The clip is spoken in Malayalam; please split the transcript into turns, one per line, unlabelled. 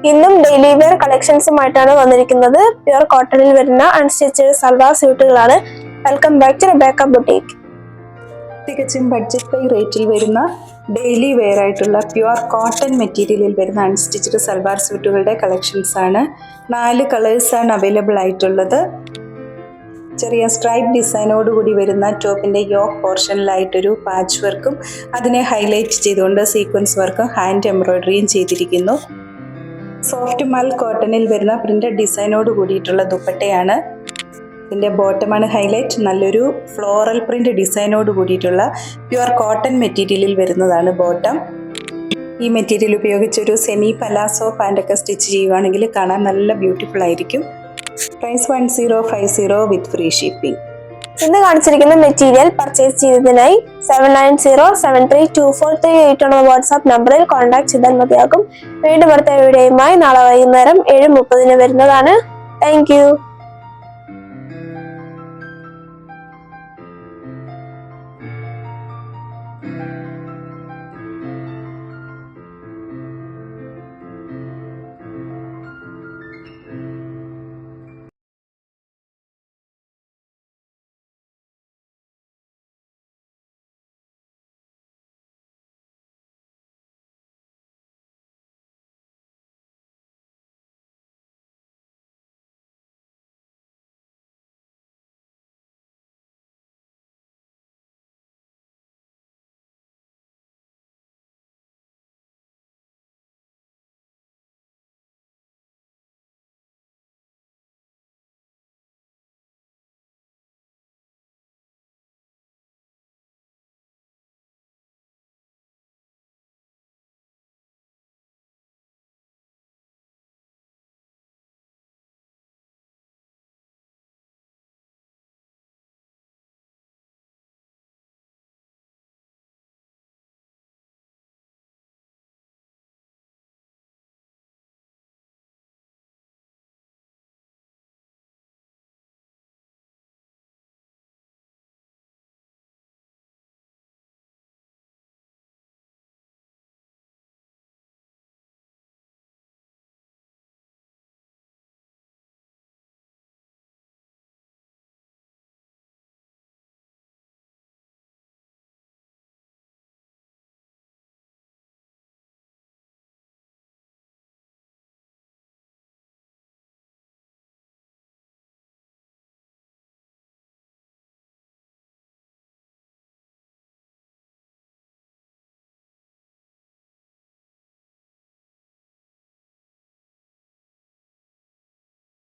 ഇന്നും ഡെയിലി വെയർ കളക്ഷൻസുമായിട്ടാണ് വന്നിരിക്കുന്നത്. പ്യുർ കോട്ടണിൽ വരുന്ന അൺസ്റ്റിച്ചഡ് സൽവാർ സ്യൂട്ടുകളാണ്. Welcome back to Rebecca boutique.
തികച്ചും ബഡ്ജറ്റ് ബൈ റേറ്റിൽ വരുന്ന ഡെയിലി വെയർ ആയിട്ടുള്ള പ്യുർ കോട്ടൺ മെറ്റീരിയലിൽ വരുന്ന അൺസ്റ്റിച്ചഡ് സൽവാർ സ്യൂട്ടുകളുടെ കളക്ഷൻസ് ആണ്. 4 കളേഴ്സാണ് അവൈലബിൾ ആയിട്ടുള്ളത്. ചെറിയ സ്ട്രൈപ്പ് ഡിസൈനോട് കൂടി വരുന്ന ടോപ്പിൻ്റെ യോക്ക് പോർഷനിലായിട്ടൊരു പാച്ച് വർക്കും അതിനെ ഹൈലൈറ്റ് ചെയ്തുകൊണ്ട് സീക്വൻസ് വർക്കും ഹാൻഡ് എംബ്രോയിഡറിയും ചെയ്തിരിക്കുന്നു. സോഫ്റ്റ് മൽ കോട്ടണിൽ വരുന്ന പ്രിന്റഡ് ഡിസൈനോട് കൂടിയിട്ടുള്ള ദുപ്പട്ടയാണ്. ഇതിൻ്റെ ബോട്ടമാണ് ഹൈലൈറ്റ്. നല്ലൊരു ഫ്ലോറൽ പ്രിന്റ് ഡിസൈനോട് കൂടിയിട്ടുള്ള പ്യുർ കോട്ടൺ മെറ്റീരിയലിൽ വരുന്നതാണ് ബോട്ടം. ഈ മെറ്റീരിയൽ ഉപയോഗിച്ചൊരു സെമി പലാസോ പാൻറ്റൊക്കെ സ്റ്റിച്ച് ചെയ്യുകയാണെങ്കിൽ കാണാൻ നല്ല ബ്യൂട്ടിഫുൾ ആയിരിക്കും. Price 1050 with free shipping.
ഇന്ന് കാണിച്ചിരിക്കുന്ന മെറ്റീരിയൽ പർച്ചേസ് ചെയ്തതിനായി 7907324338 എന്ന വാട്സ്ആപ്പ് നമ്പറിൽ കോൺടാക്ട് ചെയ്താൽ മതിയാകും. വീണ്ടും അടുത്ത വീഡിയോയുമായി നാളെ വൈകുന്നേരം 7:30 വരുന്നതാണ്. Thank you.